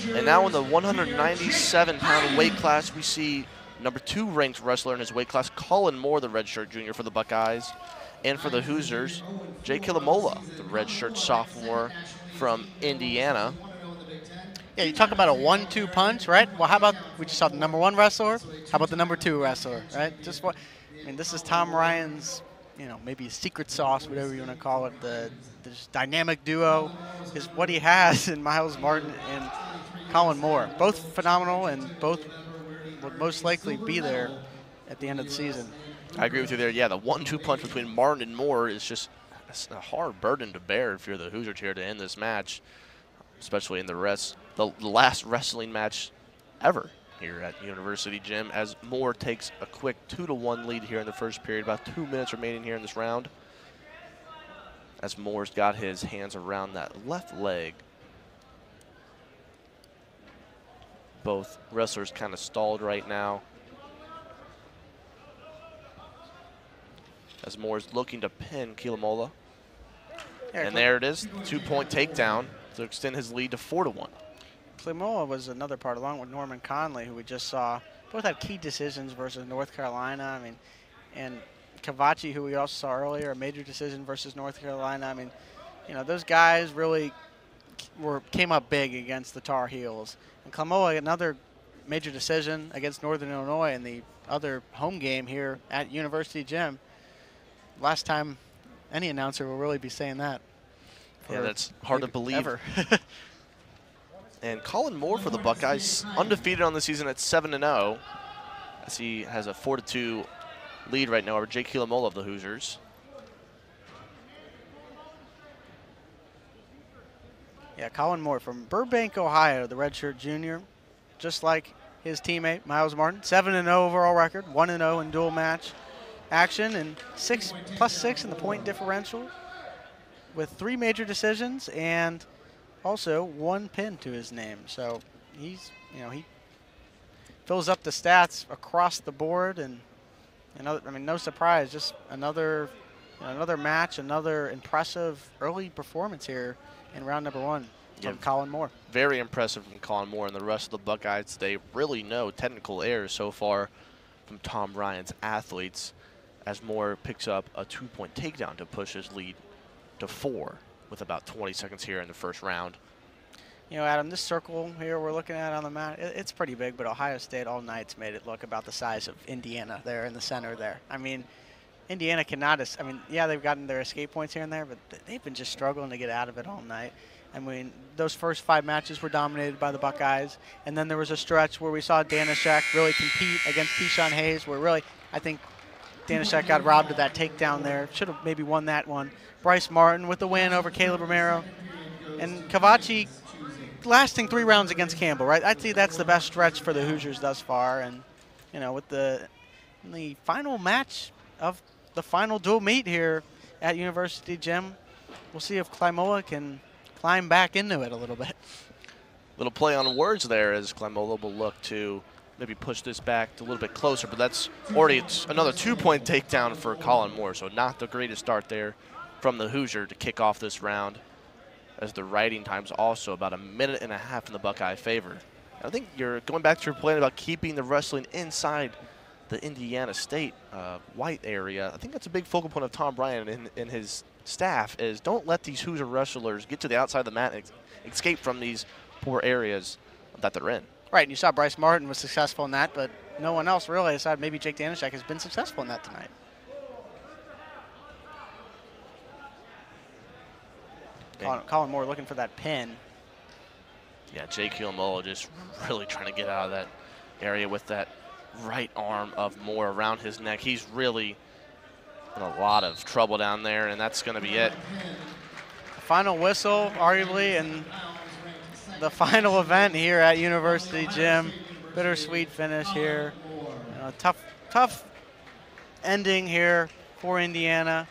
And now in the 197-pound weight class, we see number 2 ranked wrestler in his weight class, Kollin, the redshirt junior for the Buckeyes. And for the Hoosiers, Jakob Hinz, the redshirt sophomore from Indiana. Yeah, you talk about a 1-2 punch, right? Well, how about we just saw the number 1 wrestler? How about the number 2 wrestler, right? Just what I mean, this is Tom Ryan's, maybe secret sauce, whatever you want to call it. This dynamic duo is what he has in Miles Martin and Kollin Moore. Both phenomenal, and both would most likely be there at the end of the season. I agree with you there. Yeah, the 1-2 punch between Martin and Moore is just a hard burden to bear if you're the Hoosiers here to end this match, especially in the last wrestling match ever here at University Gym, as Moore takes a quick 2-1 lead here in the first period. About 2 minutes remaining here in this round, as Moore's got his hands around that left leg. Both wrestlers kind of stalled right now, as Moore's looking to pin Kilamola. And there it is, 2-point takedown to extend his lead to 4-1. Kilamola was another part, along with Norman Conley, who we just saw. Both had key decisions versus North Carolina. And Cavachi, who we also saw earlier, a major decision versus North Carolina. Those guys really came up big against the Tar Heels. And Kilamola, another major decision against Northern Illinois in the other home game here at University Gym. Last time any announcer will really be saying that. Yeah, that's hard to believe. Ever. And Kollin Moore for the Buckeyes, undefeated on the season at 7-0, as he has a 4-2 lead right now over Jake Kilamola of the Hoosiers. Yeah, Kollin Moore from Burbank, Ohio, the redshirt junior, just like his teammate Miles Martin. 7-0 overall record, 1-0 in dual match action, and +6 in the point differential, with 3 major decisions and also 1 pin to his name. So he fills up the stats across the board, and no surprise, just another match, another impressive early performance here in round number 1 from Kollin Moore. Very impressive from Kollin Moore, and the rest of the Buckeyes, they really no technical errors so far from Tom Ryan's athletes, as Moore picks up a 2-point takedown to push his lead to 4 with about 20 seconds here in the first round. Adam, this circle here we're looking at on the mat, it's pretty big, but Ohio State all night's made it look about the size of Indiana there in the center there. Indiana cannot, yeah, they've gotten their escape points here and there, but they've been just struggling to get out of it all night. Those first 5 matches were dominated by the Buckeyes, and then there was a stretch where we saw Danishek really compete against Keyshawn Hayes, where really, I think Danishek got robbed of that takedown there. Should have maybe won that one. Bryce Martin with the win over Caleb Romero. And Cavachi lasting 3 rounds against Campbell, right? I'd say that's the best stretch for the Hoosiers thus far. And, with the final match of the final dual meet here at University Gym, we'll see if Kilamola can climb back into it a little bit. Little play on words there, as Kilamola will look to maybe push this back a little bit closer, but that's already another 2-point takedown for Kollin Moore, so not the greatest start there from the Hoosier to kick off this round, as the riding time's also about 1.5 minutes in the Buckeye favor. I think you're going back to your point about keeping the wrestling inside the Indiana State white area. I think that's a big focal point of Tom Bryan and his staff, is don't let these Hoosier wrestlers get to the outside of the mat and escape from these poor areas that they're in. Right, and you saw Bryce Martin was successful in that, but no one else really, aside maybe Jake Danishek, has been successful in that tonight. Kollin Moore looking for that pin. Yeah, Jake Kilamola just really trying to get out of that area with that right arm of Moore around his neck. He's really in a lot of trouble down there, and that's going to be it. Final whistle, arguably, and the final event here at University Gym. Bittersweet finish here. Tough ending here for Indiana.